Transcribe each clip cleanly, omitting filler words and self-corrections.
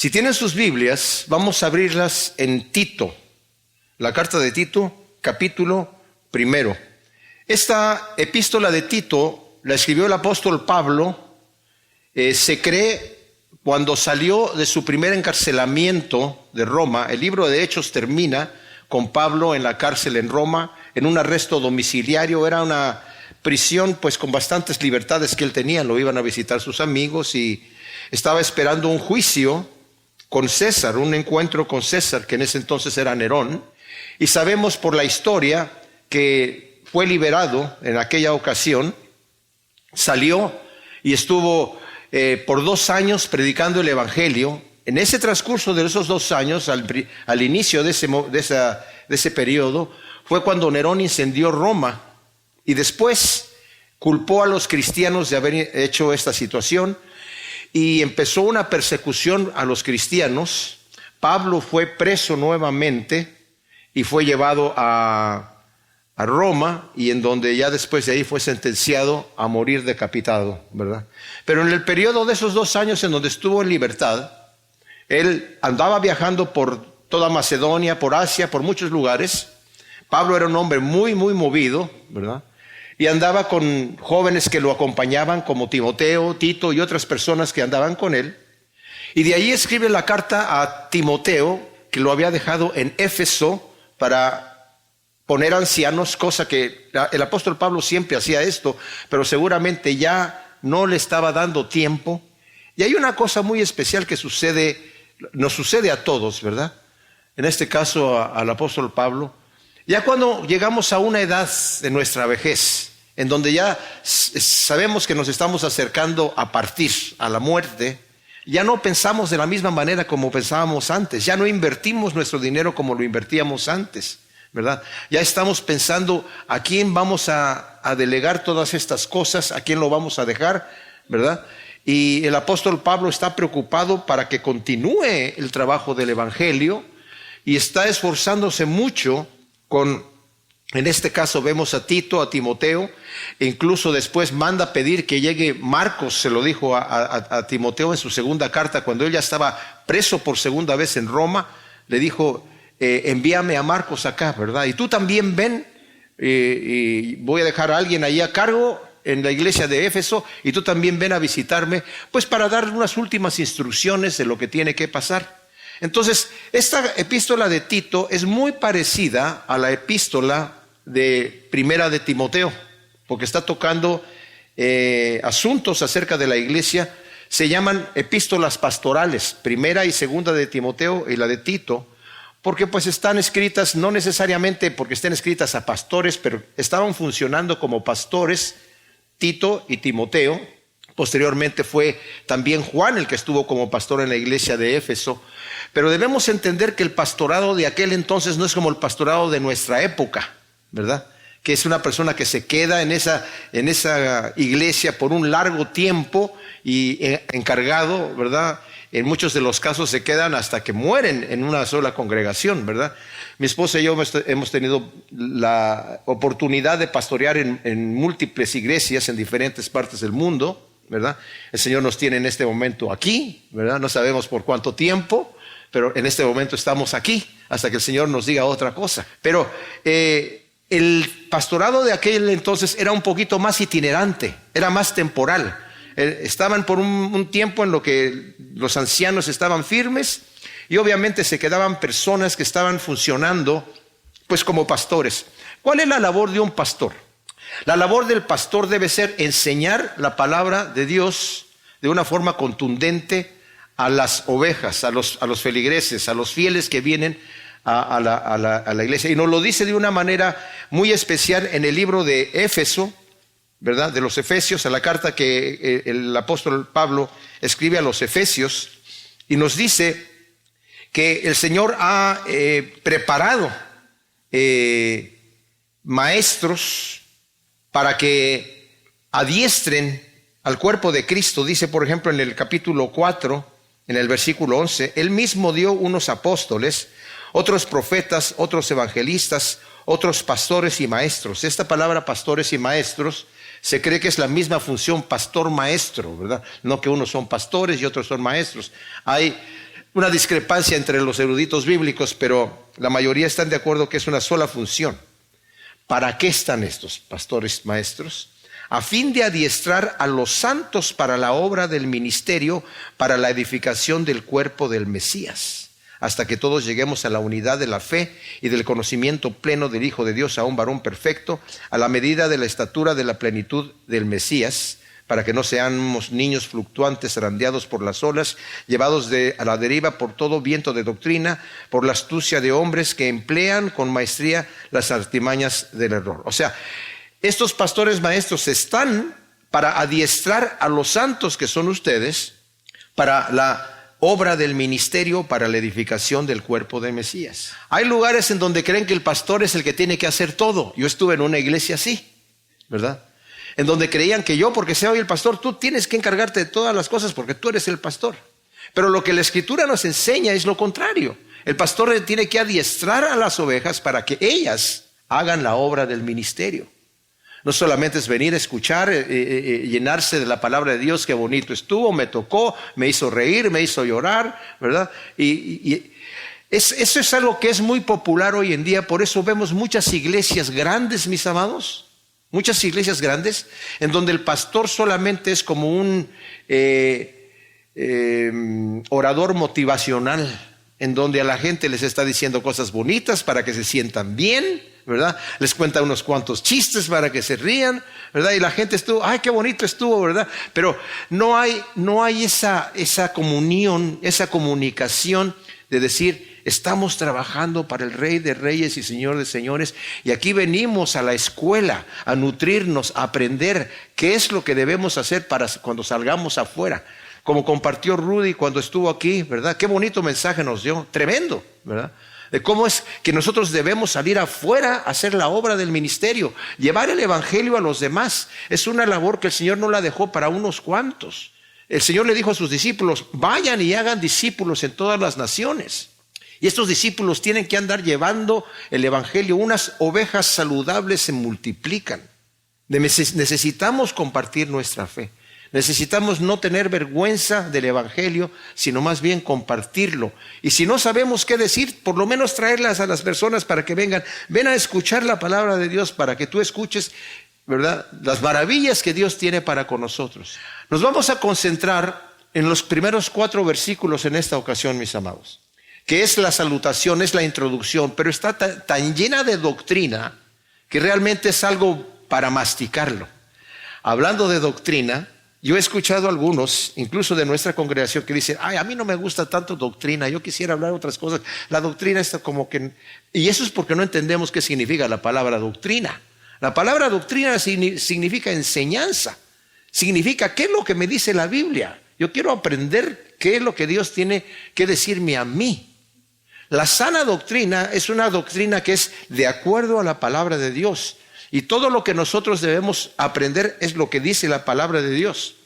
Si tienen sus Biblias, vamos a abrirlas en Tito, la carta de Tito, capítulo 1. Esta epístola de Tito la escribió el apóstol Pablo, se cree cuando salió de su primer encarcelamiento de Roma. El libro de Hechos termina con Pablo en la cárcel en Roma, en un arresto domiciliario. Era una prisión pues con bastantes libertades que él tenía. Lo iban a visitar sus amigos y estaba esperando un juicio con César, un encuentro con César, que en ese entonces era Nerón. Y sabemos por la historia que fue liberado en aquella ocasión, salió y estuvo por 2 años predicando el Evangelio. En ese transcurso de esos 2 años, al inicio de ese periodo, fue cuando Nerón incendió Roma y después culpó a los cristianos de haber hecho esta situación y empezó una persecución a los cristianos. Pablo fue preso nuevamente y fue llevado a Roma, y en donde ya después de ahí fue sentenciado a morir decapitado, ¿verdad? Pero en el periodo de esos 2 años en donde estuvo en libertad, él andaba viajando por toda Macedonia, por Asia, por muchos lugares. Pablo era un hombre muy, muy movido, ¿verdad? Y andaba con jóvenes que lo acompañaban, como Timoteo, Tito y otras personas que andaban con él. Y de ahí escribe la carta a Timoteo, que lo había dejado en Éfeso para poner ancianos, cosa que el apóstol Pablo siempre hacía esto, pero seguramente ya no le estaba dando tiempo. Y hay una cosa muy especial que nos sucede a todos, ¿verdad? En este caso al apóstol Pablo. Ya cuando llegamos a una edad de nuestra vejez, en donde ya sabemos que nos estamos acercando a partir, a la muerte, ya no pensamos de la misma manera como pensábamos antes, ya no invertimos nuestro dinero como lo invertíamos antes, ¿verdad? Ya estamos pensando a quién vamos a delegar todas estas cosas, a quién lo vamos a dejar, ¿verdad? Y el apóstol Pablo está preocupado para que continúe el trabajo del Evangelio y está esforzándose mucho en este caso vemos a Tito, a Timoteo, e incluso después manda pedir que llegue Marcos, se lo dijo a Timoteo en su segunda carta, cuando él ya estaba preso por segunda vez en Roma, le dijo, envíame a Marcos acá, ¿verdad? Y tú también ven, y voy a dejar a alguien ahí a cargo en la iglesia de Éfeso, y tú también ven a visitarme, pues para dar unas últimas instrucciones de lo que tiene que pasar. Entonces, esta epístola de Tito es muy parecida a la epístola de Primera de Timoteo, porque está tocando asuntos acerca de la iglesia. Se llaman epístolas pastorales, Primera y Segunda de Timoteo y la de Tito, porque pues están escritas, no necesariamente porque estén escritas a pastores, pero estaban funcionando como pastores, Tito y Timoteo. Posteriormente fue también Juan el que estuvo como pastor en la iglesia de Éfeso. Pero debemos entender que el pastorado de aquel entonces no es como el pastorado de nuestra época, ¿verdad? Que es una persona que se queda en esa iglesia por un largo tiempo y encargado, ¿verdad? En muchos de los casos se quedan hasta que mueren en una sola congregación, ¿verdad? Mi esposa y yo hemos tenido la oportunidad de pastorear en múltiples iglesias en diferentes partes del mundo, ¿verdad? El Señor nos tiene en este momento aquí, ¿verdad? No sabemos por cuánto tiempo, pero en este momento estamos aquí hasta que el Señor nos diga otra cosa. Pero el pastorado de aquel entonces era un poquito más itinerante, era más temporal. Estaban por un tiempo en lo que los ancianos estaban firmes y obviamente se quedaban personas que estaban funcionando pues como pastores. ¿Cuál es la labor de un pastor? La labor del pastor debe ser enseñar la palabra de Dios de una forma contundente a las ovejas, a los feligreses, a los fieles que vienen a la iglesia. Y nos lo dice de una manera muy especial en el libro de Éfeso, ¿verdad? De los Efesios, a la carta que el apóstol Pablo escribe a los Efesios, y nos dice que el Señor ha preparado maestros para que adiestren al cuerpo de Cristo. Dice, por ejemplo, en el capítulo 4, en el versículo 11, Él mismo dio unos apóstoles, otros profetas, otros evangelistas, otros pastores y maestros. Esta palabra pastores y maestros se cree que es la misma función pastor-maestro, ¿verdad? No que unos son pastores y otros son maestros. Hay una discrepancia entre los eruditos bíblicos, pero la mayoría están de acuerdo que es una sola función. ¿Para qué están estos pastores maestros? A fin de adiestrar a los santos para la obra del ministerio, para la edificación del cuerpo del Mesías, hasta que todos lleguemos a la unidad de la fe y del conocimiento pleno del Hijo de Dios, a un varón perfecto, a la medida de la estatura de la plenitud del Mesías, para que no seamos niños fluctuantes, zarandeados por las olas, llevados a la deriva por todo viento de doctrina, por la astucia de hombres que emplean con maestría las artimañas del error. O sea, estos pastores maestros están para adiestrar a los santos que son ustedes para la obra del ministerio, para la edificación del cuerpo del Mesías. Hay lugares en donde creen que el pastor es el que tiene que hacer todo. Yo estuve en una iglesia así, ¿verdad? En donde creían que yo, porque sea hoy el pastor, tú tienes que encargarte de todas las cosas porque tú eres el pastor. Pero lo que la Escritura nos enseña es lo contrario. El pastor tiene que adiestrar a las ovejas para que ellas hagan la obra del ministerio. No solamente es venir a escuchar, llenarse de la palabra de Dios, qué bonito estuvo, me tocó, me hizo reír, me hizo llorar, ¿verdad? Eso es algo que es muy popular hoy en día, por eso vemos muchas iglesias grandes, mis amados. Muchas iglesias grandes en donde el pastor solamente es como un orador motivacional, en donde a la gente les está diciendo cosas bonitas para que se sientan bien, ¿verdad? Les cuenta unos cuantos chistes para que se rían, ¿verdad? Y la gente estuvo, ¡ay, qué bonito estuvo!, ¿verdad? Pero no hay esa comunión, esa comunicación de decir, estamos trabajando para el Rey de Reyes y Señor de Señores, y aquí venimos a la escuela a nutrirnos, a aprender qué es lo que debemos hacer para cuando salgamos afuera. Como compartió Rudy cuando estuvo aquí, ¿verdad? Qué bonito mensaje nos dio, tremendo, ¿verdad? De cómo es que nosotros debemos salir afuera a hacer la obra del ministerio, llevar el evangelio a los demás. Es una labor que el Señor no la dejó para unos cuantos. El Señor le dijo a sus discípulos, vayan y hagan discípulos en todas las naciones. Y estos discípulos tienen que andar llevando el evangelio. Unas ovejas saludables se multiplican. Necesitamos compartir nuestra fe. Necesitamos no tener vergüenza del evangelio, sino más bien compartirlo. Y si no sabemos qué decir, por lo menos traerlas a las personas para que vengan. Ven a escuchar la palabra de Dios para que tú escuches, ¿verdad?, las maravillas que Dios tiene para con nosotros. Nos vamos a concentrar en los primeros 4 versículos en esta ocasión, mis amados, que es la salutación, es la introducción, pero está tan llena de doctrina que realmente es algo para masticarlo. Hablando de doctrina, yo he escuchado a algunos, incluso de nuestra congregación, que dicen, ay, a mí no me gusta tanto doctrina, yo quisiera hablar de otras cosas. La doctrina está como que... Y eso es porque no entendemos qué significa la palabra doctrina. La palabra doctrina significa enseñanza, significa qué es lo que me dice la Biblia. Yo quiero aprender qué es lo que Dios tiene que decirme a mí. La sana doctrina es una doctrina que es de acuerdo a la palabra de Dios. Y todo lo que nosotros debemos aprender es lo que dice la palabra de Dios.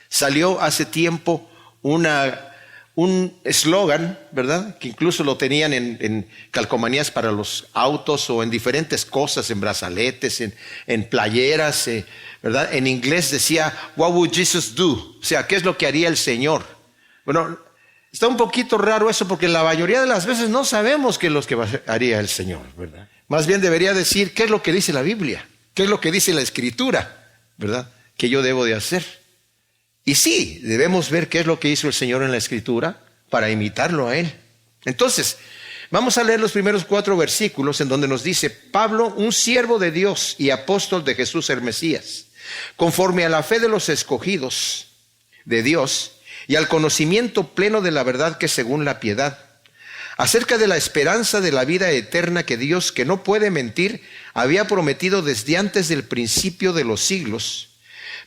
Salió hace tiempo un eslogan, ¿verdad?, que incluso lo tenían en calcomanías para los autos o en diferentes cosas, en brazaletes, en playeras, ¿verdad? En inglés decía, "What would Jesus do?" O sea, ¿qué es lo que haría el Señor? Bueno, está un poquito raro eso porque la mayoría de las veces no sabemos qué es lo que haría el Señor, ¿verdad? Más bien debería decir qué es lo que dice la Biblia, qué es lo que dice la Escritura, ¿verdad?, que yo debo de hacer. Y sí, debemos ver qué es lo que hizo el Señor en la Escritura para imitarlo a Él. Entonces, vamos a leer los primeros 4 versículos en donde nos dice, Pablo, un siervo de Dios y apóstol de Jesús el Mesías, conforme a la fe de los escogidos de Dios y al conocimiento pleno de la verdad que es según la piedad, acerca de la esperanza de la vida eterna que Dios, que no puede mentir, había prometido desde antes del principio de los siglos,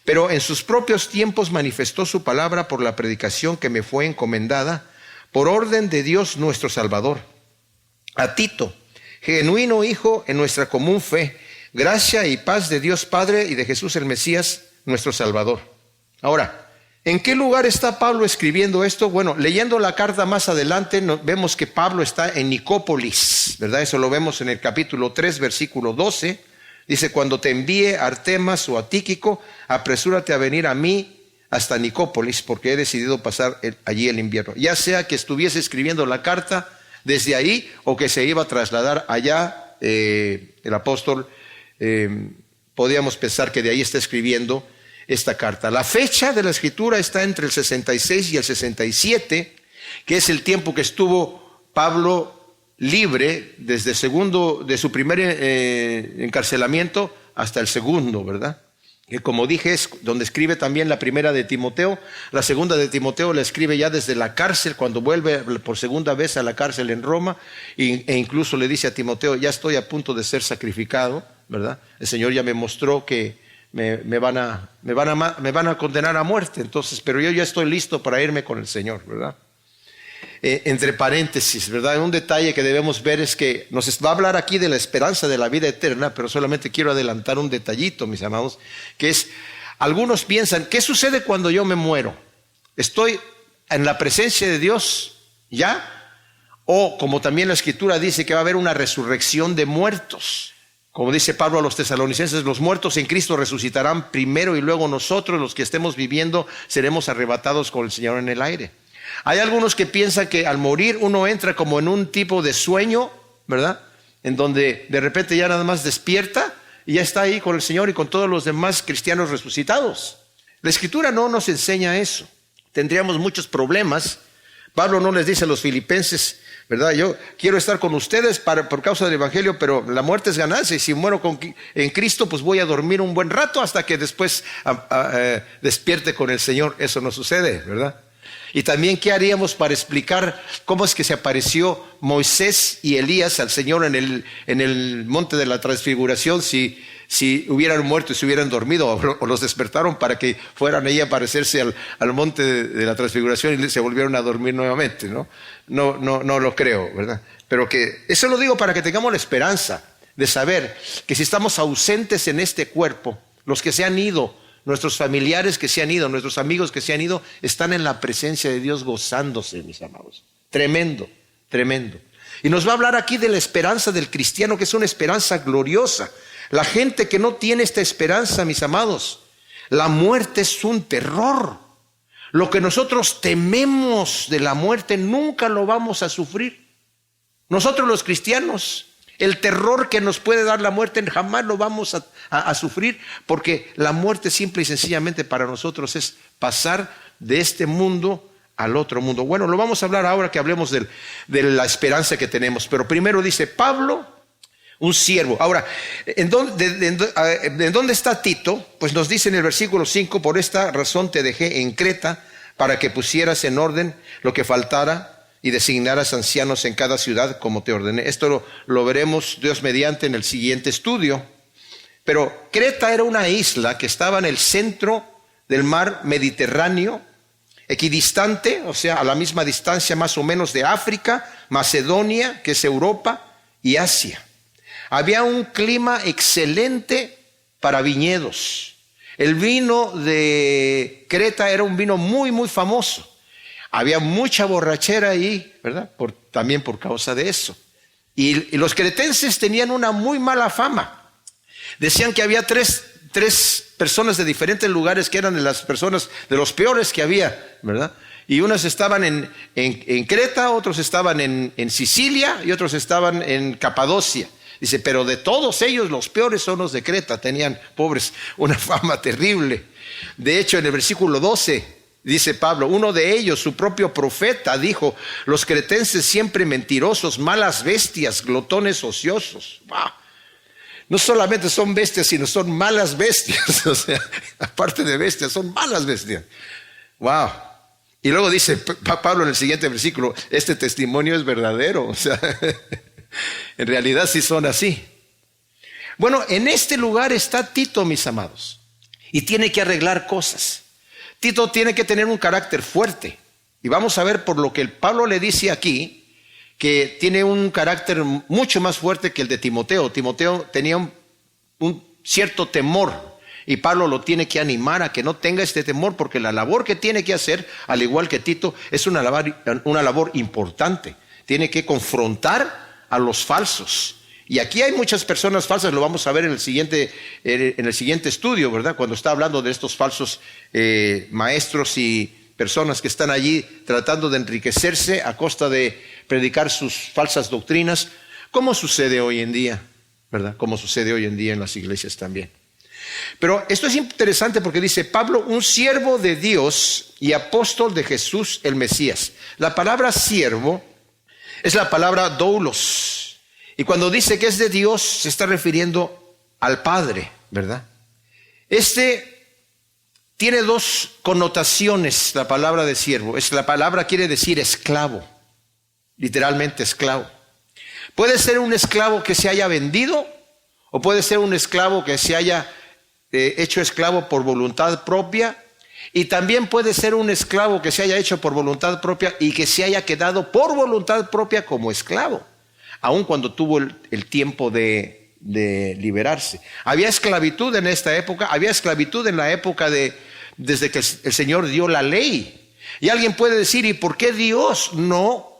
pero en sus propios tiempos manifestó su palabra por la predicación que me fue encomendada, por orden de Dios nuestro Salvador. A Tito, genuino hijo en nuestra común fe, gracia y paz de Dios Padre y de Jesús el Mesías, nuestro Salvador. Ahora, ¿en qué lugar está Pablo escribiendo esto? Bueno, leyendo la carta más adelante, vemos que Pablo está en Nicópolis, ¿verdad? Eso lo vemos en el capítulo 3, versículo 12. Dice, cuando te envíe Artemas o a Tíquico, apresúrate a venir a mí, hasta Nicópolis, porque he decidido pasar allí el invierno. Ya sea que estuviese escribiendo la carta desde ahí o que se iba a trasladar allá, el apóstol, podíamos pensar que de ahí está escribiendo esta carta. La fecha de la escritura está entre el 66 y el 67, que es el tiempo que estuvo Pablo libre desde de su primer encarcelamiento hasta el segundo, ¿verdad? Que como dije es donde escribe también la primera de Timoteo. La segunda de Timoteo la escribe ya desde la cárcel, cuando vuelve por segunda vez a la cárcel en Roma, e incluso le dice a Timoteo: ya estoy a punto de ser sacrificado, ¿verdad? El Señor ya me mostró que me van a condenar a muerte, entonces, pero yo ya estoy listo para irme con el Señor, ¿verdad? Entre paréntesis, ¿verdad? Un detalle que debemos ver es que nos va a hablar aquí de la esperanza de la vida eterna, pero solamente quiero adelantar un detallito, mis amados, que es, algunos piensan, ¿qué sucede cuando yo me muero? ¿Estoy en la presencia de Dios ya? O, como también la Escritura dice, que va a haber una resurrección de muertos. Como dice Pablo a los tesalonicenses, los muertos en Cristo resucitarán primero y luego nosotros, los que estemos viviendo, seremos arrebatados con el Señor en el aire. Hay algunos que piensan que al morir uno entra como en un tipo de sueño, ¿verdad? En donde de repente ya nada más despierta y ya está ahí con el Señor y con todos los demás cristianos resucitados. La Escritura no nos enseña eso. Tendríamos muchos problemas. Pablo no les dice a los filipenses, ¿verdad? Yo quiero estar con ustedes por causa del Evangelio, pero la muerte es ganancia, y si muero en Cristo, pues voy a dormir un buen rato hasta que después despierte con el Señor. Eso no sucede, ¿verdad? Y también, ¿qué haríamos para explicar cómo es que se apareció Moisés y Elías al Señor en el monte de la transfiguración si hubieran muerto y se hubieran dormido, o los despertaron para que fueran ahí a aparecerse al monte de la transfiguración y se volvieron a dormir nuevamente? No lo creo, ¿verdad? Pero que eso lo digo para que tengamos la esperanza de saber que si estamos ausentes en este cuerpo, los que se han ido, nuestros familiares que se han ido, nuestros amigos que se han ido, están en la presencia de Dios gozándose, mis amados. Tremendo, tremendo. Y nos va a hablar aquí de la esperanza del cristiano, que es una esperanza gloriosa. La gente que no tiene esta esperanza, mis amados, la muerte es un terror. Lo que nosotros tememos de la muerte nunca lo vamos a sufrir. Nosotros los cristianos, el terror que nos puede dar la muerte jamás lo vamos a sufrir, porque la muerte simple y sencillamente para nosotros es pasar de este mundo al otro mundo. Bueno, lo vamos a hablar ahora que hablemos de la esperanza que tenemos, pero primero dice Pablo, un siervo. Ahora, ¿en dónde está Tito? Pues nos dice en el versículo 5, por esta razón te dejé en Creta para que pusieras en orden lo que faltara y designaras ancianos en cada ciudad como te ordené. Esto lo veremos Dios mediante en el siguiente estudio. Pero Creta era una isla que estaba en el centro del mar Mediterráneo, equidistante, o sea, a la misma distancia más o menos de África, Macedonia, que es Europa, y Asia. Había un clima excelente para viñedos. El vino de Creta era un vino muy, muy famoso. Había mucha borrachera ahí, ¿verdad? También por causa de eso. Y los cretenses tenían una muy mala fama. Decían que había tres personas de diferentes lugares que eran de las personas de los peores que había, ¿verdad? Y unos estaban en Creta, otros estaban en Sicilia y otros estaban en Capadocia. Dice, pero de todos ellos los peores son los de Creta. Tenían, pobres, una fama terrible. De hecho, en el versículo 12... dice Pablo, uno de ellos, su propio profeta, dijo, los cretenses siempre mentirosos, malas bestias, glotones ociosos. ¡Wow! No solamente son bestias, sino son malas bestias. O sea, aparte de bestias, son malas bestias. ¡Wow! Y luego dice Pablo en el siguiente versículo, este testimonio es verdadero. O sea, en realidad sí son así. Bueno, en este lugar está Tito, mis amados, y tiene que arreglar cosas. Tito tiene que tener un carácter fuerte. Y vamos a ver por lo que Pablo le dice aquí, que tiene un carácter mucho más fuerte que el de Timoteo. Timoteo tenía un cierto temor, y Pablo lo tiene que animar a que no tenga este temor, porque la labor que tiene que hacer, al igual que Tito, es una labor importante. Tiene que confrontar a los falsos Y aquí hay muchas personas falsas, lo vamos a ver en el siguiente estudio, ¿verdad? Cuando está hablando de estos falsos maestros y personas que están allí tratando de enriquecerse a costa de predicar sus falsas doctrinas, como sucede hoy en día, ¿verdad? Como sucede hoy en día en las iglesias también. Pero esto es interesante porque dice Pablo, un siervo de Dios y apóstol de Jesús el Mesías. La palabra siervo es la palabra doulos. Y cuando dice que es de Dios, se está refiriendo al Padre, ¿verdad? Tiene dos connotaciones, la palabra de siervo. La palabra quiere decir esclavo, literalmente esclavo. Puede ser un esclavo que se haya vendido, o puede ser un esclavo que se haya hecho esclavo por voluntad propia, y también puede ser un esclavo que se haya hecho por voluntad propia y que se haya quedado por voluntad propia como esclavo, aun cuando tuvo el tiempo de liberarse. Había esclavitud en esta época, había esclavitud en la época desde que el Señor dio la ley. Y alguien puede decir, ¿y por qué Dios no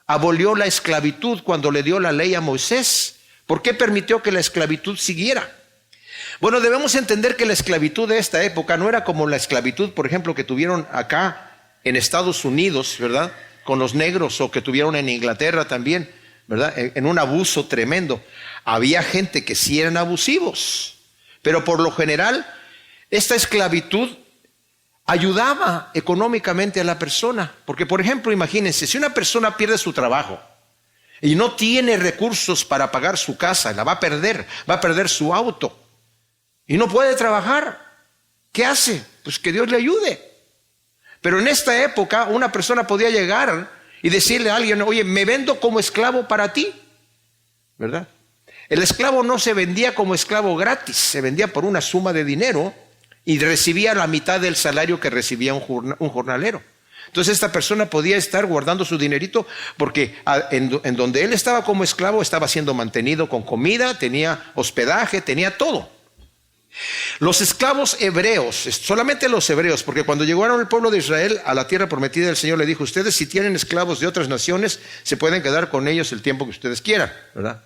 abolió la esclavitud cuando le dio la ley a Moisés? ¿Por qué permitió que la esclavitud siguiera? Bueno, debemos entender que la esclavitud de esta época no era como la esclavitud, por ejemplo, que tuvieron acá en Estados Unidos, ¿verdad? Con los negros, o que tuvieron en Inglaterra también, ¿verdad? En un abuso tremendo. Había gente que sí eran abusivos, pero por lo general esta esclavitud ayudaba económicamente a la persona. Porque, por ejemplo, imagínense, si una persona pierde su trabajo y no tiene recursos para pagar su casa, la va a perder su auto y no puede trabajar, ¿qué hace? Pues que Dios le ayude. Pero en esta época una persona podía llegar y decirle a alguien, oye, me vendo como esclavo para ti, ¿verdad? El esclavo no se vendía como esclavo gratis, se vendía por una suma de dinero y recibía la mitad del salario que recibía un jornalero. Entonces esta persona podía estar guardando su dinerito porque en donde él estaba como esclavo estaba siendo mantenido con comida, tenía hospedaje, tenía todo. Los esclavos hebreos, solamente los hebreos, porque cuando llegaron el pueblo de Israel a la tierra prometida, el Señor le dijo, ustedes si tienen esclavos de otras naciones, se pueden quedar con ellos el tiempo que ustedes quieran, ¿verdad?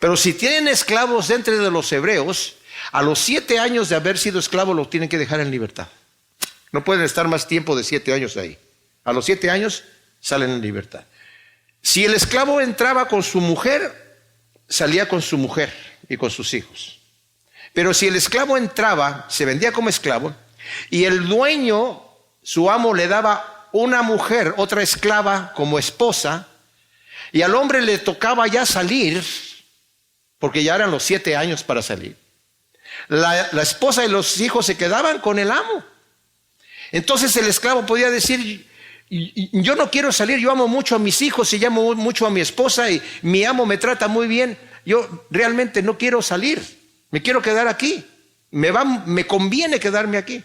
Pero si tienen esclavos dentro de los hebreos, a los 7 años de haber sido esclavo los tienen que dejar en libertad. No pueden estar más tiempo de 7 años ahí. A los 7 años salen en libertad. Si el esclavo entraba con su mujer, salía con su mujer y con sus hijos. Pero si el esclavo entraba, se vendía como esclavo, y el dueño, su amo, le daba una mujer, otra esclava como esposa, y al hombre le tocaba ya salir, porque ya eran los 7 años para salir. La esposa y los hijos se quedaban con el amo. Entonces el esclavo podía decir, yo no quiero salir, yo amo mucho a mis hijos y amo mucho a mi esposa y mi amo me trata muy bien, yo realmente no quiero salir. Me quiero quedar aquí, me conviene quedarme aquí.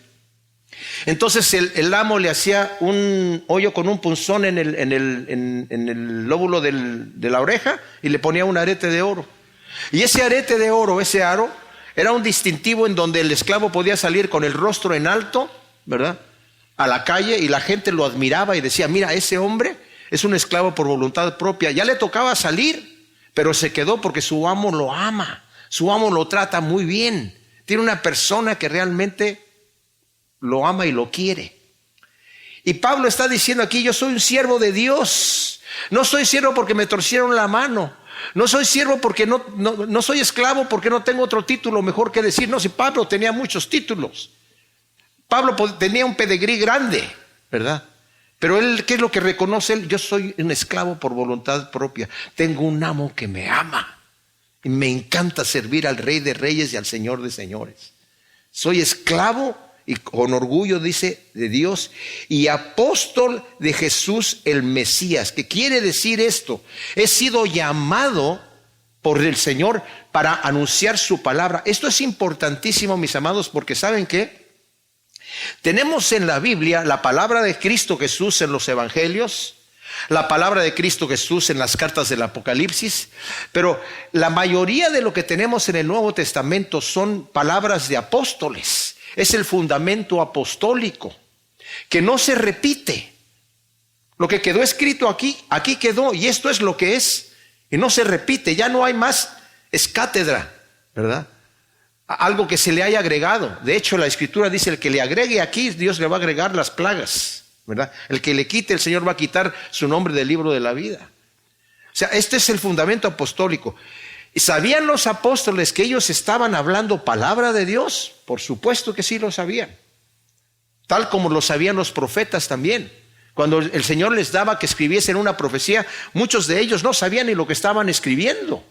Entonces el amo le hacía un hoyo con un punzón en el lóbulo de la oreja y le ponía un arete de oro. Y ese arete de oro, ese aro, era un distintivo en donde el esclavo podía salir con el rostro en alto, ¿verdad?, a la calle, y la gente lo admiraba y decía, mira, ese hombre es un esclavo por voluntad propia. Ya le tocaba salir, pero se quedó porque su amo lo ama. Su amo lo trata muy bien. Tiene una persona que realmente lo ama y lo quiere. Y Pablo está diciendo aquí, yo soy un siervo de Dios. No soy siervo porque me torcieron la mano. No soy siervo porque no soy esclavo porque no tengo otro título mejor que decir. No, si Pablo tenía muchos títulos. Pablo tenía un pedigrí grande, ¿verdad? Pero él, ¿qué es lo que reconoce él? Yo soy un esclavo por voluntad propia. Tengo un amo que me ama. Y me encanta servir al Rey de Reyes y al Señor de Señores. Soy esclavo y con orgullo, dice, de Dios y apóstol de Jesús el Mesías. ¿Qué quiere decir esto? He sido llamado por el Señor para anunciar su palabra. Esto es importantísimo, mis amados, porque ¿saben qué? Tenemos en la Biblia la palabra de Cristo Jesús en los evangelios, la palabra de Cristo Jesús en las cartas del Apocalipsis, pero la mayoría de lo que tenemos en el Nuevo Testamento son palabras de apóstoles. Es el fundamento apostólico que no se repite. Lo que quedó escrito aquí quedó, y esto es lo que es, y no se repite. Ya no hay más es cátedra, ¿verdad? Algo que se le haya agregado. De hecho, la Escritura dice, el que le agregue aquí, Dios le va a agregar las plagas, ¿verdad? El que le quite, el Señor va a quitar su nombre del libro de la vida. O sea, este es el fundamento apostólico. ¿Sabían los apóstoles que ellos estaban hablando palabra de Dios? Por supuesto que sí lo sabían. Tal como lo sabían los profetas también. Cuando el Señor les daba que escribiesen una profecía, muchos de ellos no sabían ni lo que estaban escribiendo.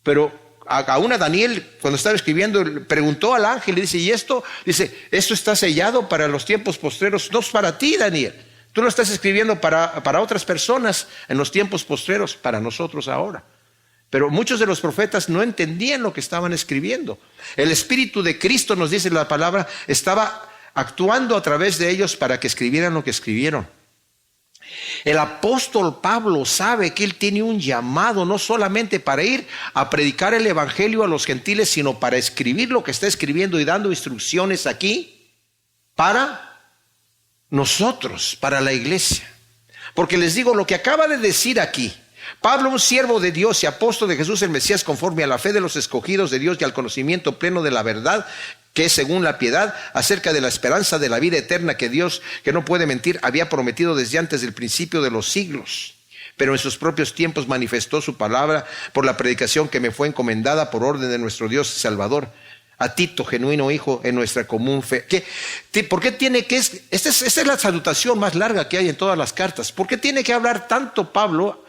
Pero aún a Daniel, cuando estaba escribiendo, preguntó al ángel y dice, ¿y esto? Dice, esto está sellado para los tiempos postreros. No es para ti, Daniel. Tú lo estás escribiendo para otras personas en los tiempos postreros, para nosotros ahora. Pero muchos de los profetas no entendían lo que estaban escribiendo. El Espíritu de Cristo, nos dice la palabra, estaba actuando a través de ellos para que escribieran lo que escribieron. El apóstol Pablo sabe que él tiene un llamado no solamente para ir a predicar el evangelio a los gentiles, sino para escribir lo que está escribiendo y dando instrucciones aquí para nosotros, para la iglesia. Porque les digo, lo que acaba de decir aquí, Pablo, un siervo de Dios y apóstol de Jesús el Mesías, conforme a la fe de los escogidos de Dios y al conocimiento pleno de la verdad, que es según la piedad, acerca de la esperanza de la vida eterna que Dios, que no puede mentir, había prometido desde antes del principio de los siglos. Pero en sus propios tiempos manifestó su palabra por la predicación que me fue encomendada por orden de nuestro Dios y Salvador. A Tito, genuino hijo en nuestra común fe. ¿Por qué tiene que? Esta es la salutación más larga que hay en todas las cartas. ¿Por qué tiene que hablar tanto Pablo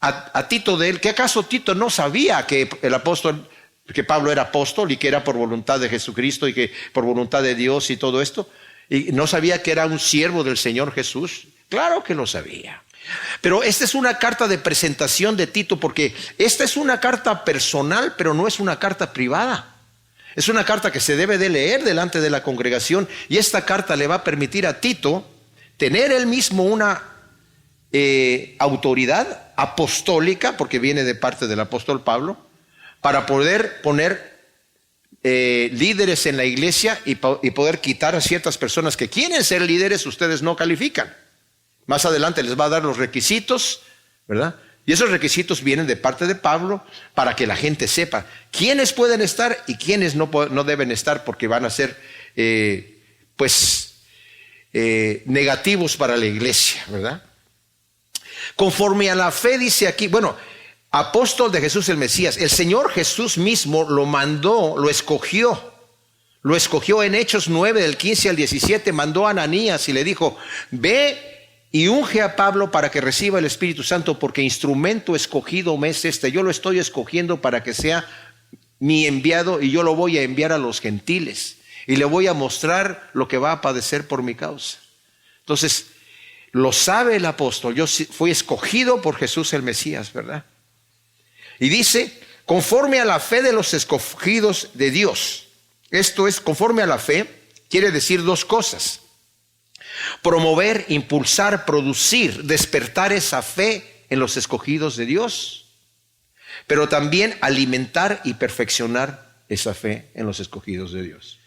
a Tito de él? ¿Que acaso Tito no sabía que el apóstol, que Pablo era apóstol y que era por voluntad de Jesucristo y que por voluntad de Dios y todo esto? ¿Y no sabía que era un siervo del Señor Jesús? Claro que lo sabía. Pero esta es una carta de presentación de Tito, porque esta es una carta personal, pero no es una carta privada. Es una carta que se debe de leer delante de la congregación, y esta carta le va a permitir a Tito tener él mismo una autoridad apostólica, porque viene de parte del apóstol Pablo, para poder poner líderes en la iglesia y poder quitar a ciertas personas que quieren ser líderes. Ustedes no califican. Más adelante les va a dar los requisitos, ¿verdad? Y esos requisitos vienen de parte de Pablo para que la gente sepa quiénes pueden estar y quiénes no deben estar, porque van a ser negativos para la iglesia, ¿verdad? Conforme a la fe, dice aquí, apóstol de Jesús el Mesías, el Señor Jesús mismo lo mandó, lo escogió en Hechos 9, del 15 al 17, mandó a Ananías y le dijo, ve y unge a Pablo para que reciba el Espíritu Santo, porque instrumento escogido me es este. Yo lo estoy escogiendo para que sea mi enviado, y yo lo voy a enviar a los gentiles y le voy a mostrar lo que va a padecer por mi causa. Entonces, lo sabe el apóstol. Yo fui escogido por Jesús el Mesías, ¿verdad? Y dice, conforme a la fe de los escogidos de Dios. Esto es, conforme a la fe, quiere decir dos cosas: promover, impulsar, producir, despertar esa fe en los escogidos de Dios, pero también alimentar y perfeccionar esa fe en los escogidos de Dios.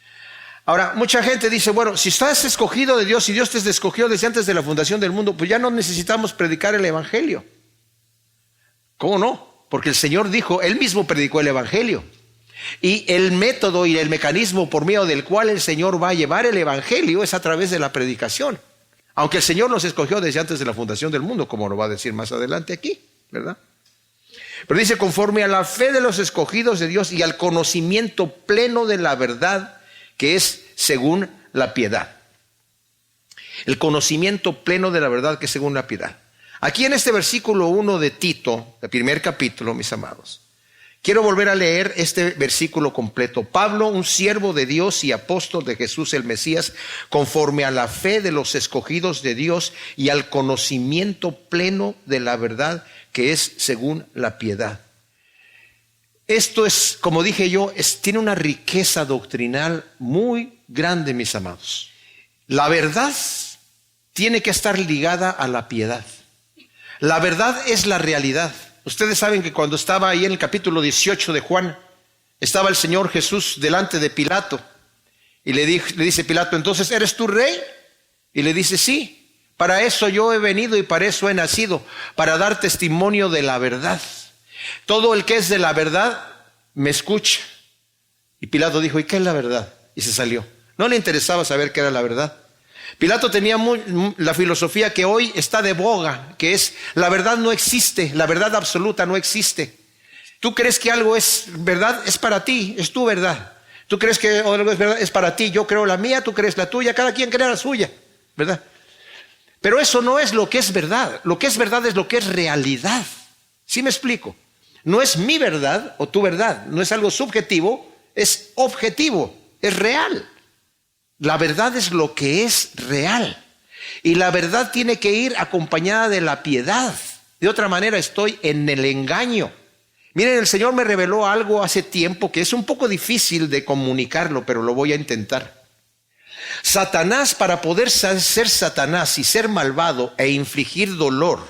Ahora, mucha gente dice, si estás escogido de Dios y Dios te escogió desde antes de la fundación del mundo, pues ya no necesitamos predicar el evangelio. ¿Cómo no? Porque el Señor dijo, Él mismo predicó el evangelio. Y el método y el mecanismo por medio del cual el Señor va a llevar el evangelio es a través de la predicación. Aunque el Señor nos escogió desde antes de la fundación del mundo, como lo va a decir más adelante aquí, ¿verdad? Pero dice, conforme a la fe de los escogidos de Dios y al conocimiento pleno de la verdad, que es según la piedad. El conocimiento pleno de la verdad que es según la piedad. Aquí en este versículo 1 de Tito, el primer capítulo, mis amados, quiero volver a leer este versículo completo. Pablo, un siervo de Dios y apóstol de Jesús el Mesías, conforme a la fe de los escogidos de Dios y al conocimiento pleno de la verdad que es según la piedad. Esto es, como dije yo, tiene una riqueza doctrinal muy grande, mis amados. La verdad tiene que estar ligada a la piedad. La verdad es la realidad. Ustedes saben que cuando estaba ahí en el capítulo 18 de Juan, estaba el Señor Jesús delante de Pilato y le dice Pilato, ¿entonces eres tú rey? Y le dice, sí, para eso yo he venido y para eso he nacido, para dar testimonio de la verdad. Todo el que es de la verdad me escucha. Y Pilato dijo, ¿y qué es la verdad? Y se salió. No le interesaba saber qué era la verdad. Pilato tenía la filosofía que hoy está de boga, que es la verdad no existe, la verdad absoluta no existe. Tú crees que algo es verdad, es para ti, es tu verdad. Tú crees que algo es verdad, es para ti, yo creo la mía, tú crees la tuya, cada quien cree la suya, ¿verdad? Pero eso no es lo que es verdad. Lo que es verdad es lo que es realidad. ¿Sí me explico? No es mi verdad o tu verdad, no es algo subjetivo, es objetivo, es real. La verdad es lo que es real. Y la verdad tiene que ir acompañada de la piedad. De otra manera estoy en el engaño. Miren, el Señor me reveló algo hace tiempo que es un poco difícil de comunicarlo, pero lo voy a intentar. Satanás, para poder ser Satanás y ser malvado e infligir dolor,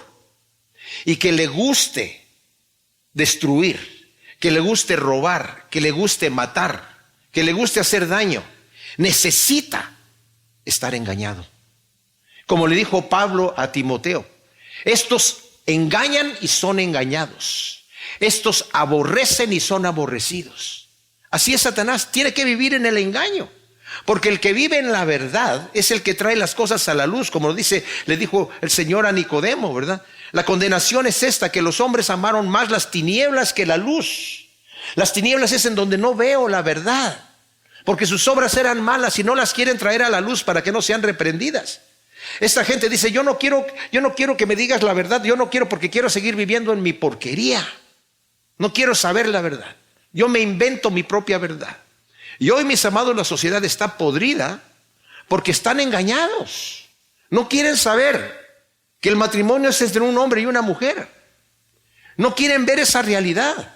y que le guste destruir, que le guste robar, que le guste matar, que le guste hacer daño, necesita estar engañado. Como le dijo Pablo a Timoteo, estos engañan y son engañados. Estos aborrecen y son aborrecidos. Así es Satanás, tiene que vivir en el engaño. Porque el que vive en la verdad es el que trae las cosas a la luz, como le dijo el Señor a Nicodemo, ¿verdad? La condenación es esta, que los hombres amaron más las tinieblas que la luz. Las tinieblas es en donde no veo la verdad, porque sus obras eran malas y no las quieren traer a la luz para que no sean reprendidas. Esta gente dice, yo no quiero que me digas la verdad, yo no quiero porque quiero seguir viviendo en mi porquería. No quiero saber la verdad. Yo me invento mi propia verdad. Y hoy, mis amados, la sociedad está podrida porque están engañados. No quieren saber que el matrimonio es entre un hombre y una mujer. No quieren ver esa realidad.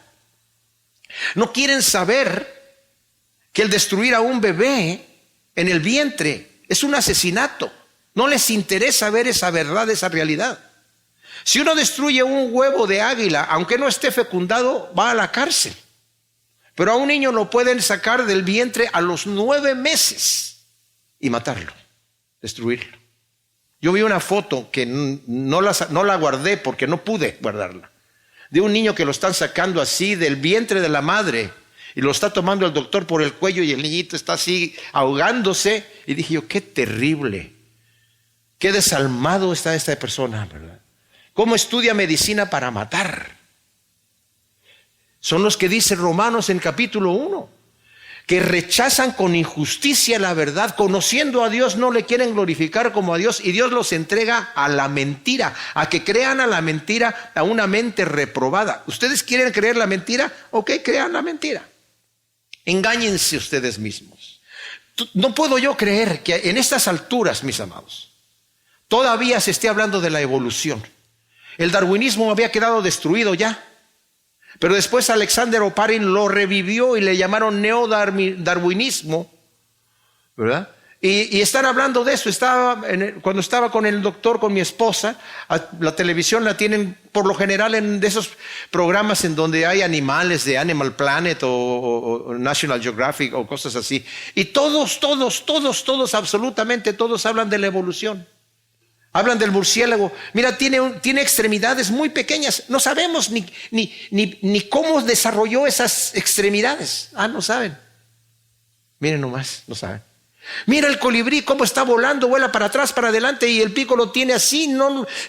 No quieren saber que el destruir a un bebé en el vientre es un asesinato. No les interesa ver esa verdad, esa realidad. Si uno destruye un huevo de águila, aunque no esté fecundado, va a la cárcel. Pero a un niño lo pueden sacar del vientre a los 9 meses y matarlo, destruirlo. Yo vi una foto que no la guardé porque no pude guardarla, de un niño que lo están sacando así del vientre de la madre y lo está tomando el doctor por el cuello y el niñito está así ahogándose. Y dije yo, qué terrible, qué desalmado está esta persona, ¿verdad? ¿Cómo estudia medicina para matar? Son los que dice Romanos en capítulo 1, que rechazan con injusticia la verdad, conociendo a Dios no le quieren glorificar como a Dios, y Dios los entrega a la mentira, a que crean a la mentira, a una mente reprobada. ¿Ustedes quieren creer la mentira? Ok, crean la mentira. Engáñense ustedes mismos. No puedo yo creer que en estas alturas, mis amados, todavía se esté hablando de la evolución. El darwinismo había quedado destruido ya. Pero después Alexander Oparin lo revivió y le llamaron neodarwinismo, ¿verdad? Y están hablando de eso. Cuando estaba con el doctor, con mi esposa, la televisión la tienen por lo general de esos programas en donde hay animales de Animal Planet o National Geographic o cosas así. Y todos, absolutamente todos hablan de la evolución. Hablan del murciélago. Mira, tiene extremidades muy pequeñas. No sabemos ni cómo desarrolló esas extremidades. No saben. Miren nomás, no saben. Mira el colibrí cómo está volando, vuela para atrás, para adelante y el pico lo tiene así.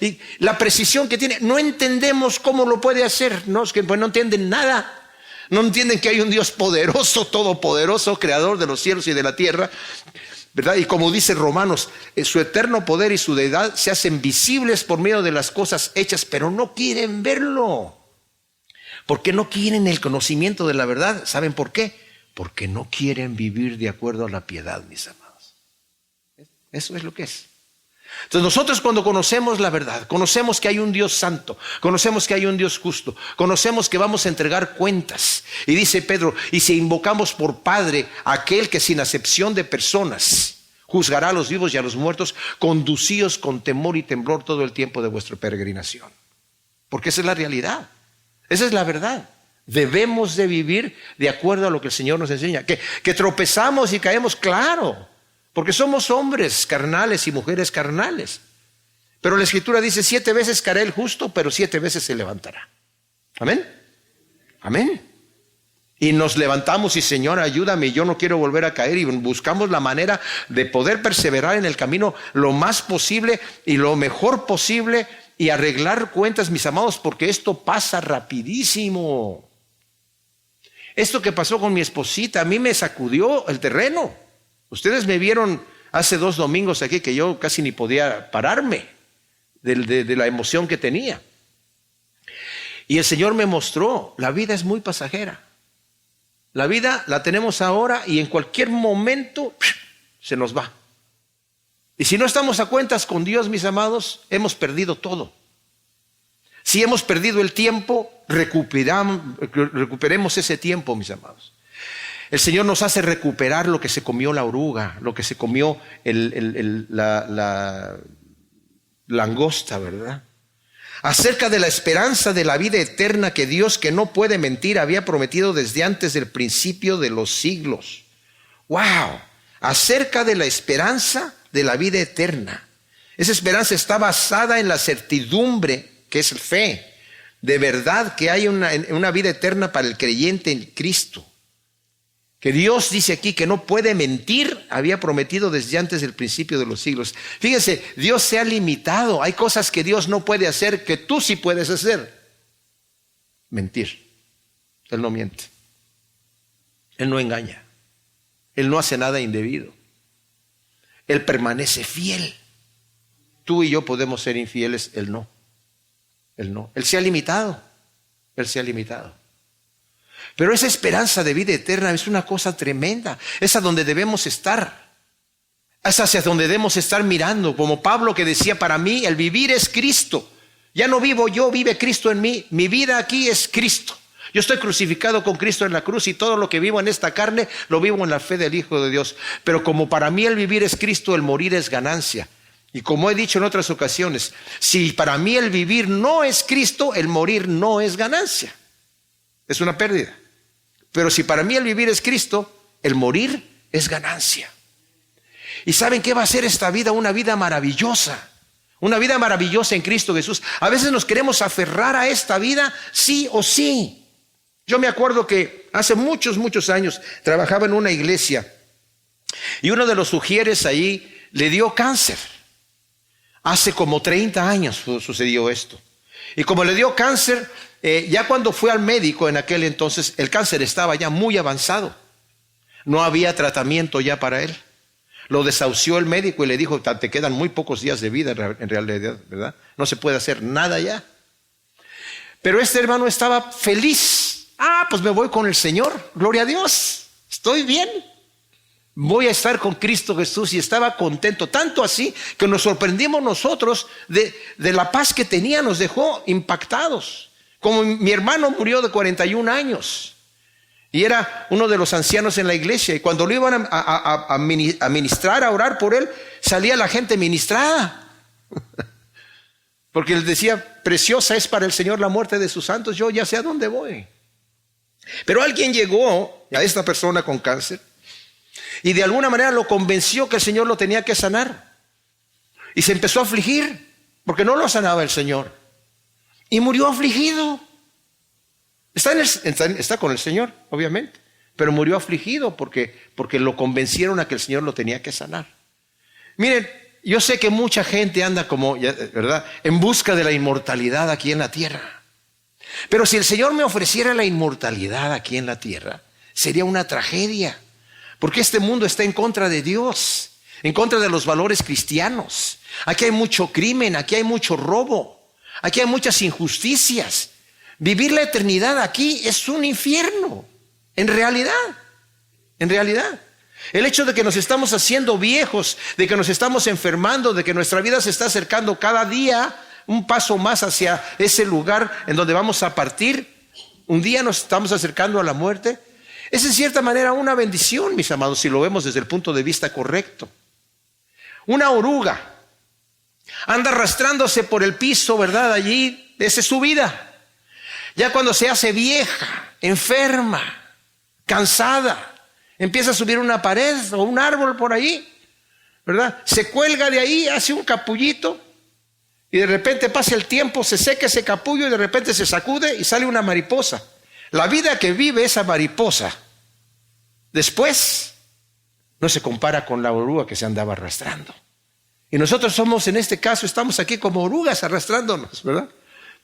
Y la precisión que tiene. No entendemos cómo lo puede hacer. No, es que pues no entienden nada. No entienden que hay un Dios poderoso, todopoderoso, creador de los cielos y de la tierra, ¿verdad? Y como dice Romanos, su eterno poder y su deidad se hacen visibles por medio de las cosas hechas, pero no quieren verlo. ¿Por qué no quieren el conocimiento de la verdad? ¿Saben por qué? Porque no quieren vivir de acuerdo a la piedad, mis amados. Eso es lo que es. Entonces nosotros cuando conocemos la verdad, conocemos que hay un Dios santo, conocemos que hay un Dios justo, conocemos que vamos a entregar cuentas. Y dice Pedro, y si invocamos por Padre a aquel que sin acepción de personas juzgará a los vivos y a los muertos, conducíos con temor y temblor todo el tiempo de vuestra peregrinación. Porque esa es la realidad, esa es la verdad. Debemos de vivir de acuerdo a lo que el Señor nos enseña. Que tropezamos y caemos, claro, porque somos hombres carnales y mujeres carnales. Pero la Escritura dice 7 veces caerá el justo, pero 7 veces se levantará. Amén. Amén. Y nos levantamos y Señor, ayúdame, yo no quiero volver a caer, y buscamos la manera de poder perseverar en el camino lo más posible y lo mejor posible y arreglar cuentas, mis amados, porque esto pasa rapidísimo. Esto que pasó con mi esposita a mí me sacudió el terreno. Ustedes me vieron hace 2 domingos aquí que yo casi ni podía pararme de la emoción que tenía. Y el Señor me mostró, la vida es muy pasajera. La vida la tenemos ahora y en cualquier momento se nos va. Y si no estamos a cuentas con Dios, mis amados, hemos perdido todo. Si hemos perdido el tiempo, recuperemos ese tiempo, mis amados. El Señor nos hace recuperar lo que se comió la oruga, lo que se comió la langosta, ¿verdad? Acerca de la esperanza de la vida eterna que Dios, que no puede mentir, había prometido desde antes del principio de los siglos. ¡Wow! Acerca de la esperanza de la vida eterna. Esa esperanza está basada en la certidumbre, que es fe, de verdad que hay una vida eterna para el creyente en Cristo. Que Dios dice aquí que no puede mentir, había prometido desde antes del principio de los siglos. Fíjense, Dios se ha limitado. Hay cosas que Dios no puede hacer que tú sí puedes hacer. Mentir. Él no miente. Él no engaña. Él no hace nada indebido. Él permanece fiel. Tú y yo podemos ser infieles, Él no. Él no. Él se ha limitado. Él se ha limitado. Pero esa esperanza de vida eterna es una cosa tremenda. Es a donde debemos estar. Es hacia donde debemos estar mirando. Como Pablo que decía, para mí el vivir es Cristo. Ya no vivo yo, vive Cristo en mí. Mi vida aquí es Cristo. Yo estoy crucificado con Cristo en la cruz y todo lo que vivo en esta carne lo vivo en la fe del Hijo de Dios. Pero como para mí el vivir es Cristo, el morir es ganancia. Y como he dicho en otras ocasiones, si para mí el vivir no es Cristo, el morir no es ganancia. Es una pérdida. Pero si para mí el vivir es Cristo, el morir es ganancia. ¿Y saben qué va a ser esta vida? Una vida maravillosa. Una vida maravillosa en Cristo Jesús. A veces nos queremos aferrar a esta vida sí o sí. Yo me acuerdo que hace muchos años trabajaba en una iglesia y uno de los sugieres ahí le dio cáncer. Hace como 30 años sucedió esto. Y como le dio cáncer, ya cuando fue al médico en aquel entonces, el cáncer estaba ya muy avanzado. No había tratamiento ya para él. Lo desahució el médico y le dijo, te quedan muy pocos días de vida en realidad, ¿verdad? No se puede hacer nada ya. Pero este hermano estaba feliz. Pues me voy con el Señor. Gloria a Dios. Estoy bien. Voy a estar con Cristo Jesús, y estaba contento, tanto así que nos sorprendimos nosotros de la paz que tenía, nos dejó impactados. Como mi hermano murió de 41 años y era uno de los ancianos en la iglesia, y cuando lo iban a ministrar, a orar por él, salía la gente ministrada porque él decía, preciosa es para el Señor la muerte de sus santos, yo ya sé a dónde voy. Pero alguien llegó a esta persona con cáncer y de alguna manera lo convenció que el Señor lo tenía que sanar. Y se empezó a afligir porque no lo sanaba el Señor. Y murió afligido. Está con el Señor, obviamente. Pero murió afligido porque lo convencieron a que el Señor lo tenía que sanar. Miren, yo sé que mucha gente anda como, ¿verdad?, en busca de la inmortalidad aquí en la tierra. Pero si el Señor me ofreciera la inmortalidad aquí en la tierra, sería una tragedia. Porque este mundo está en contra de Dios, en contra de los valores cristianos. Aquí hay mucho crimen, aquí hay mucho robo, aquí hay muchas injusticias. Vivir la eternidad aquí es un infierno, en realidad. El hecho de que nos estamos haciendo viejos, de que nos estamos enfermando, de que nuestra vida se está acercando cada día un paso más hacia ese lugar en donde vamos a partir. Un día nos estamos acercando a la muerte. Es en cierta manera una bendición, mis amados, si lo vemos desde el punto de vista correcto. Una oruga anda arrastrándose por el piso, ¿verdad? Allí, esa es su vida. Ya cuando se hace vieja, enferma, cansada, empieza a subir una pared o un árbol por ahí, ¿verdad? Se cuelga de ahí, hace un capullito y de repente pasa el tiempo, se seca ese capullo y de repente se sacude y sale una mariposa. La vida que vive esa mariposa después no se compara con la oruga que se andaba arrastrando. Y nosotros somos, en este caso, estamos aquí como orugas arrastrándonos, ¿verdad?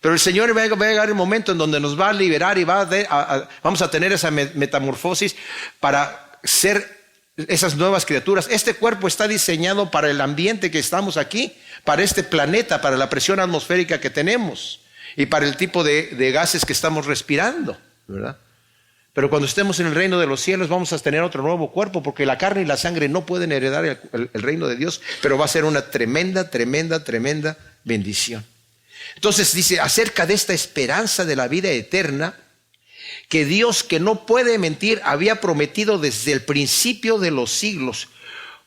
Pero el Señor va a llegar el momento en donde nos va a liberar y vamos a tener esa metamorfosis para ser esas nuevas criaturas. Este cuerpo está diseñado para el ambiente que estamos aquí, para este planeta, para la presión atmosférica que tenemos y para el tipo de gases que estamos respirando, ¿verdad? Pero cuando estemos en el reino de los cielos vamos a tener otro nuevo cuerpo, porque la carne y la sangre no pueden heredar el reino de Dios, pero va a ser una tremenda bendición. Entonces dice acerca de esta esperanza de la vida eterna, que Dios, que no puede mentir, había prometido desde el principio de los siglos.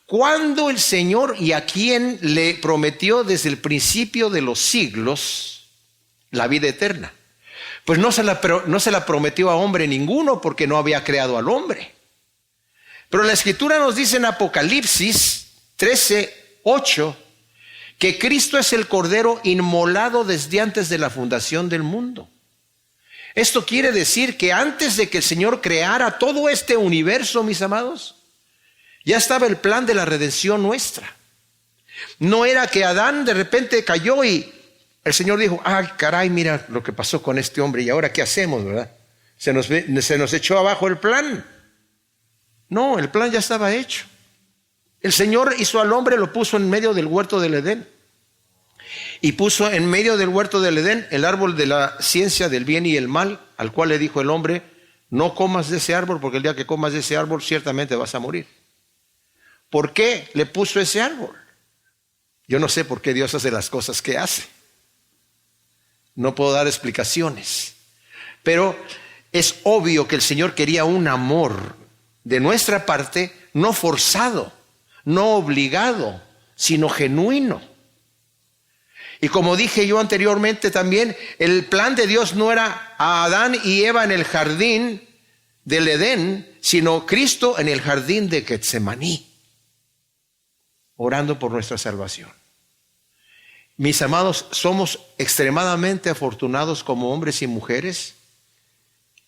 ¿Cuándo el Señor y a quién le prometió desde el principio de los siglos la vida eterna? Pues no se la prometió a hombre ninguno, porque no había creado al hombre. Pero la Escritura nos dice en Apocalipsis 13:8 que Cristo es el Cordero inmolado desde antes de la fundación del mundo. Esto quiere decir que antes de que el Señor creara todo este universo, mis amados, ya estaba el plan de la redención nuestra. No era que Adán de repente cayó y el Señor dijo, ay caray, mira lo que pasó con este hombre y ahora qué hacemos, ¿verdad? Se nos echó abajo el plan. No, el plan ya estaba hecho. El Señor hizo al hombre, lo puso en medio del huerto del Edén. Y puso en medio del huerto del Edén el árbol de la ciencia del bien y el mal, al cual le dijo el hombre, no comas de ese árbol, porque el día que comas de ese árbol ciertamente vas a morir. ¿Por qué le puso ese árbol? Yo no sé por qué Dios hace las cosas que hace. No puedo dar explicaciones. Pero es obvio que el Señor quería un amor de nuestra parte, no forzado, no obligado, sino genuino. Y como dije yo anteriormente también, el plan de Dios no era a Adán y Eva en el jardín del Edén, sino Cristo en el jardín de Getsemaní, orando por nuestra salvación. Mis amados, somos extremadamente afortunados como hombres y mujeres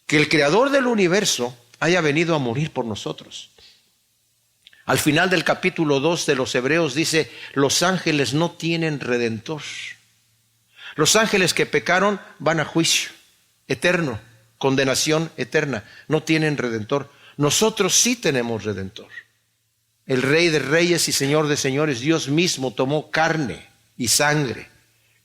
que el Creador del universo haya venido a morir por nosotros. Al final del capítulo 2 de los Hebreos dice, los ángeles no tienen redentor. Los ángeles que pecaron van a juicio eterno, condenación eterna, no tienen redentor. Nosotros sí tenemos redentor. El Rey de Reyes y Señor de Señores, Dios mismo tomó carne y sangre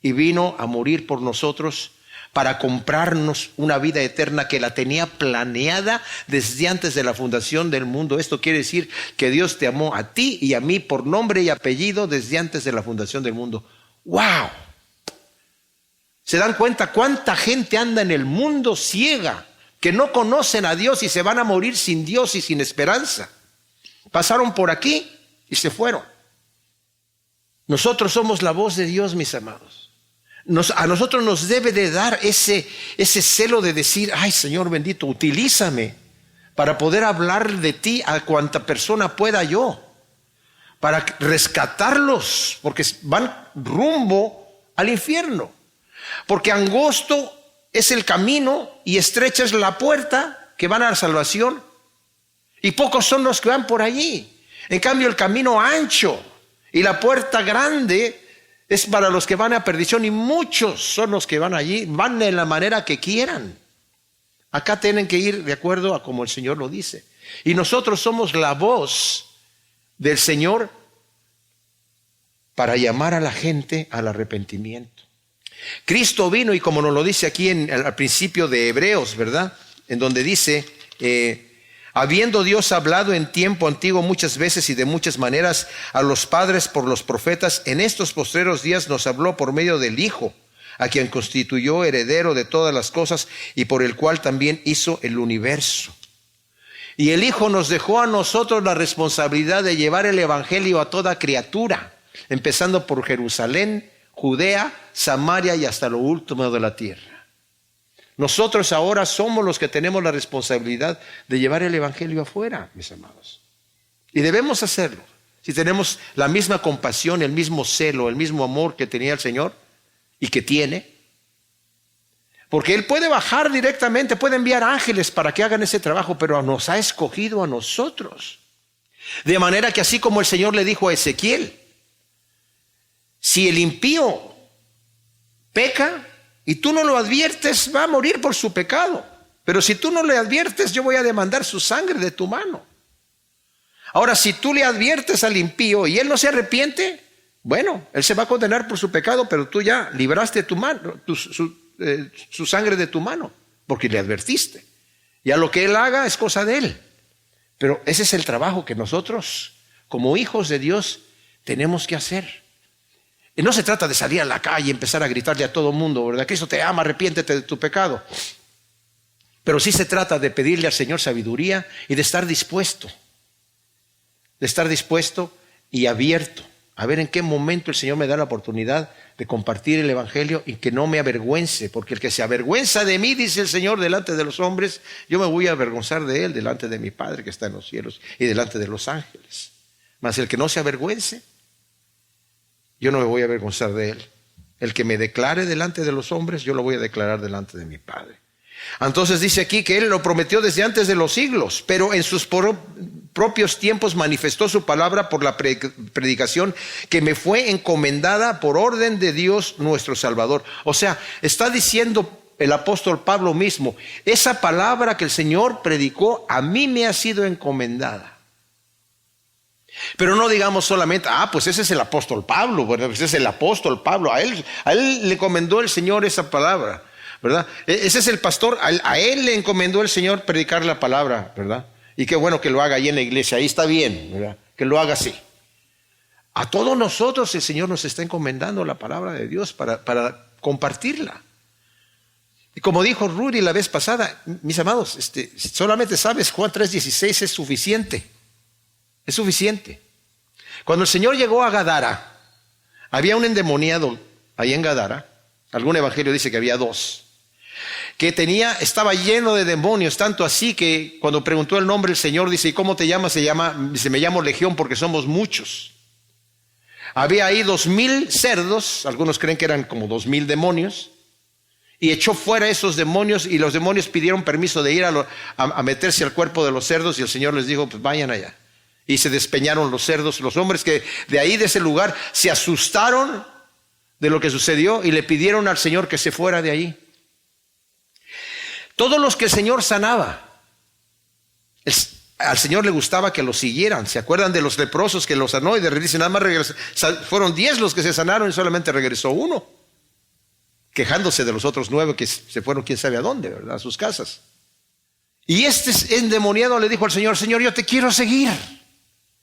y vino a morir por nosotros para comprarnos una vida eterna que la tenía planeada desde antes de la fundación del mundo. Esto quiere decir que Dios te amó a ti y a mí por nombre y apellido desde antes de la fundación del mundo. ¡Wow! ¿Se dan cuenta cuánta gente anda en el mundo ciega, que no conocen a Dios y se van a morir sin Dios y sin esperanza? Pasaron por aquí y se fueron. Nosotros somos la voz de Dios, mis amados. A nosotros nos debe de dar ese celo de decir, ay Señor bendito, utilízame para poder hablar de ti a cuanta persona pueda yo, para rescatarlos, porque van rumbo al infierno. Porque angosto es el camino y estrecha es la puerta que van a la salvación, y pocos son los que van por allí. En cambio el camino ancho y la puerta grande es para los que van a perdición, y muchos son los que van allí, van de la manera que quieran. Acá tienen que ir de acuerdo a como el Señor lo dice. Y nosotros somos la voz del Señor para llamar a la gente al arrepentimiento. Cristo vino, y como nos lo dice aquí al principio de Hebreos, ¿verdad? En donde dice, habiendo Dios hablado en tiempo antiguo muchas veces y de muchas maneras a los padres por los profetas, en estos postreros días nos habló por medio del Hijo, a quien constituyó heredero de todas las cosas y por el cual también hizo el universo. Y el Hijo nos dejó a nosotros la responsabilidad de llevar el evangelio a toda criatura, empezando por Jerusalén, Judea, Samaria y hasta lo último de la tierra. Nosotros ahora somos los que tenemos la responsabilidad de llevar el evangelio afuera, mis amados. Y debemos hacerlo. Si tenemos la misma compasión, el mismo celo, el mismo amor que tenía el Señor y que tiene, Porque Él puede bajar directamente, puede enviar ángeles para que hagan ese trabajo, pero nos ha escogido a nosotros. De manera que así como el Señor le dijo a Ezequiel, si el impío peca y tú no lo adviertes, va a morir por su pecado. Pero si tú no le adviertes, yo voy a demandar su sangre de tu mano. Ahora, si tú le adviertes al impío y él no se arrepiente, bueno, él se va a condenar por su pecado, pero tú ya libraste tu mano, su sangre de tu mano, porque le advertiste. Ya lo que él haga es cosa de él. Pero ese es el trabajo que nosotros, como hijos de Dios, tenemos que hacer. Y no se trata de salir a la calle y empezar a gritarle a todo mundo, ¿verdad? Cristo te ama, arrepiéntete de tu pecado. Pero sí se trata de pedirle al Señor sabiduría y de estar dispuesto. De estar dispuesto y abierto a ver en qué momento el Señor me da la oportunidad de compartir el Evangelio y que no me avergüence, porque el que se avergüenza de mí, dice el Señor, delante de los hombres, yo me voy a avergonzar de él delante de mi Padre que está en los cielos y delante de los ángeles. Mas el que no se avergüence, yo no me voy a avergonzar de él. El que me declare delante de los hombres, yo lo voy a declarar delante de mi Padre. Entonces dice aquí que Él lo prometió desde antes de los siglos, pero en sus propios tiempos manifestó su palabra por la predicación que me fue encomendada por orden de Dios nuestro Salvador. O sea, está diciendo el apóstol Pablo mismo, esa palabra que el Señor predicó a mí me ha sido encomendada. Pero no digamos solamente, pues ese es el apóstol Pablo, ¿verdad? Ese es el apóstol Pablo, a él le encomendó el Señor esa palabra, ¿verdad? Ese es el pastor, a él le encomendó el Señor predicar la palabra, ¿verdad? Y qué bueno que lo haga ahí en la iglesia, ahí está bien, ¿verdad? Que lo haga así. A todos nosotros el Señor nos está encomendando la palabra de Dios para compartirla. Y como dijo Rudy la vez pasada, mis amados, solamente sabes, Juan 3:16 es suficiente. Es suficiente. Cuando el Señor llegó a Gadara, había un endemoniado ahí en Gadara. Algún evangelio dice que había 2. Que estaba lleno de demonios, tanto así que cuando preguntó el nombre el Señor dice, ¿y cómo te llamas? Dice, me llamo Legión porque somos muchos. Había ahí 2,000 cerdos, algunos creen que eran como 2,000 demonios, y echó fuera esos demonios, y los demonios pidieron permiso de ir a meterse al cuerpo de los cerdos, y el Señor les dijo, pues vayan allá. Y se despeñaron los cerdos, los hombres que de ese lugar, se asustaron de lo que sucedió y le pidieron al Señor que se fuera de ahí. Todos los que el Señor sanaba, al Señor le gustaba que los siguieran. ¿Se acuerdan de los leprosos que los sanó? Y de repente nada más regresó, fueron 10 los que se sanaron y solamente regresó 1, quejándose de los otros 9 que se fueron quién sabe a dónde, ¿verdad? A sus casas. Y este endemoniado le dijo al Señor, Señor, yo te quiero seguir.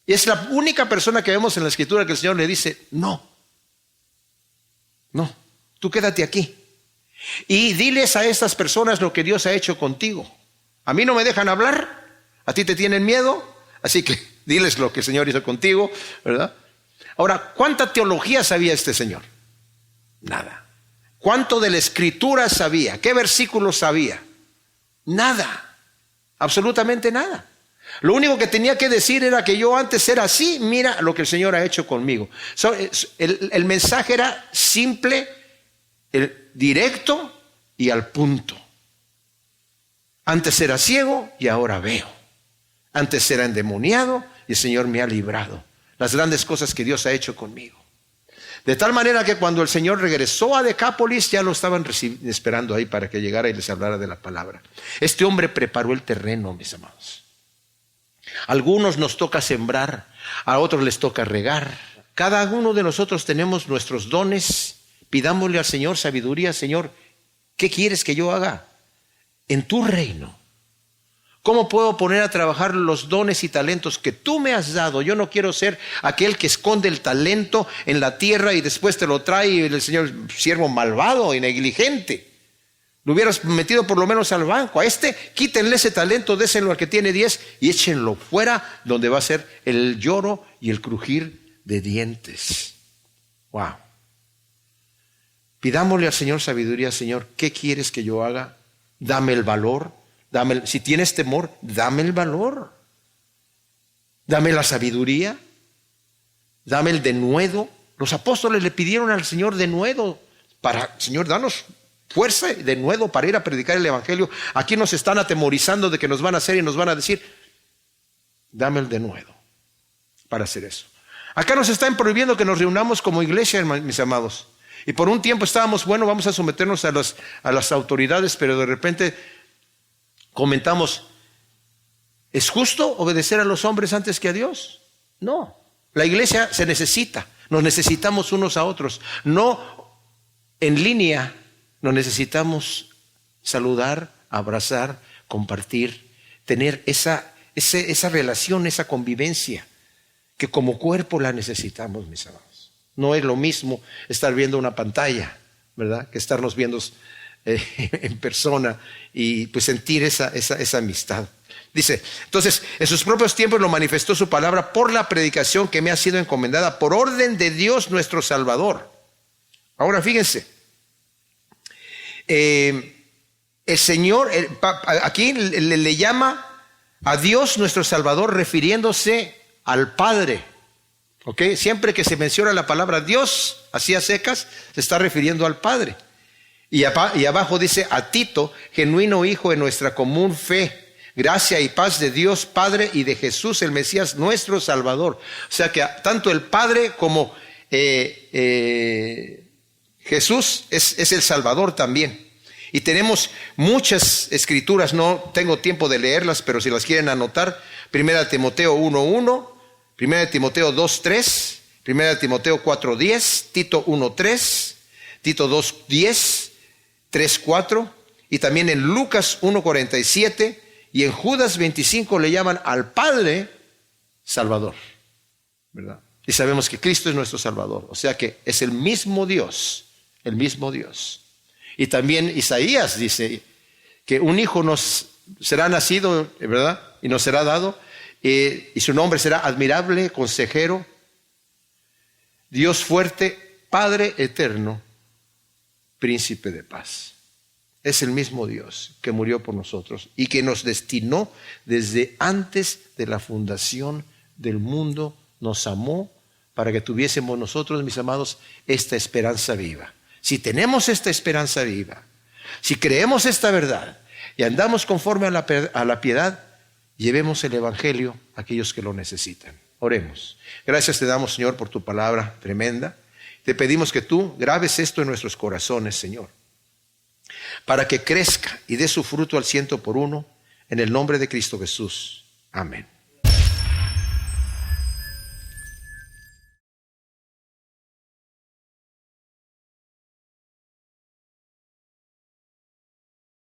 Y es la única persona que vemos en la Escritura que el Señor le dice, no, tú quédate aquí. Y diles a estas personas lo que Dios ha hecho contigo. A mí no me dejan hablar, a ti te tienen miedo, así que diles lo que el Señor hizo contigo, ¿verdad? Ahora, ¿cuánta teología sabía este señor? Nada. ¿Cuánto de la Escritura sabía? ¿Qué versículos sabía? Nada, absolutamente nada. Lo único que tenía que decir era que yo antes era así, mira lo que el Señor ha hecho conmigo. El mensaje era simple, directo y al punto. Antes era ciego y ahora veo. Antes era endemoniado y el Señor me ha librado. Las grandes cosas que Dios ha hecho conmigo. De tal manera que cuando el Señor regresó a Decápolis, ya lo estaban esperando ahí para que llegara y les hablara de la palabra. Este hombre preparó el terreno, mis amados. A algunos nos toca sembrar, a otros les toca regar. Cada uno de nosotros tenemos nuestros dones. Pidámosle al Señor sabiduría. Señor, ¿qué quieres que yo haga en tu reino? ¿Cómo puedo poner a trabajar los dones y talentos que tú me has dado? Yo no quiero ser aquel que esconde el talento en la tierra y después te lo trae y el Señor, siervo malvado y negligente. Lo hubieras metido por lo menos al banco. A quítenle ese talento, déselo al que tiene 10 y échenlo fuera, donde va a ser el lloro y el crujir de dientes. Wow. Pidámosle al Señor sabiduría. Señor, ¿qué quieres que yo haga? Dame el valor. Si tienes temor, dame el valor. Dame la sabiduría. Dame el denuedo. Los apóstoles le pidieron al Señor denuedo. Señor, danos fuerza de nuevo para ir a predicar el evangelio. Aquí nos están atemorizando de que nos van a hacer y nos van a decir, dame el denuedo para hacer eso. Acá nos están prohibiendo que nos reunamos como iglesia, mis amados. Y por un tiempo estábamos, bueno, vamos a someternos a las autoridades, pero de repente comentamos, ¿es justo obedecer a los hombres antes que a Dios? No, la iglesia se necesita, nos necesitamos unos a otros. No en línea, nos necesitamos saludar, abrazar, compartir, tener esa relación, esa convivencia, que como cuerpo la necesitamos, mis amados. No es lo mismo estar viendo una pantalla, ¿verdad?, que estarnos viendo en persona y pues sentir esa amistad. Dice, entonces, en sus propios tiempos lo manifestó su palabra por la predicación que me ha sido encomendada por orden de Dios nuestro Salvador. Ahora fíjense, el Señor, aquí le llama a Dios nuestro Salvador refiriéndose al Padre. ¿Ok? Siempre que se menciona la palabra Dios, así a secas, se está refiriendo al Padre. Y abajo dice a Tito, genuino hijo de nuestra común fe, gracia y paz de Dios Padre y de Jesús el Mesías nuestro Salvador. O sea que tanto el Padre como Jesús es el Salvador también. Y tenemos muchas escrituras, no tengo tiempo de leerlas, pero si las quieren anotar, 1 Timoteo 1:1, 1 Timoteo 2:3, 1 Timoteo 4:10, Tito 1:3, Tito 2:10, 3:4, y también en Lucas 1:47 y en Judas 25 le llaman al Padre Salvador, ¿verdad? Y sabemos que Cristo es nuestro Salvador, o sea que es el mismo Dios, el mismo Dios. Y también Isaías dice que un hijo nos será nacido, ¿verdad?, y nos será dado, y su nombre será admirable, consejero, Dios fuerte, Padre eterno, príncipe de paz. Es el mismo Dios que murió por nosotros y que nos destinó desde antes de la fundación del mundo, nos amó para que tuviésemos nosotros, mis amados, esta esperanza viva. Si tenemos esta esperanza viva, si creemos esta verdad y andamos conforme a la piedad, llevemos el evangelio a aquellos que lo necesitan. Oremos. Gracias te damos, Señor, por tu palabra tremenda. Te pedimos que tú grabes esto en nuestros corazones, Señor, para que crezca y dé su fruto al 100 por uno, en el nombre de Cristo Jesús. Amén.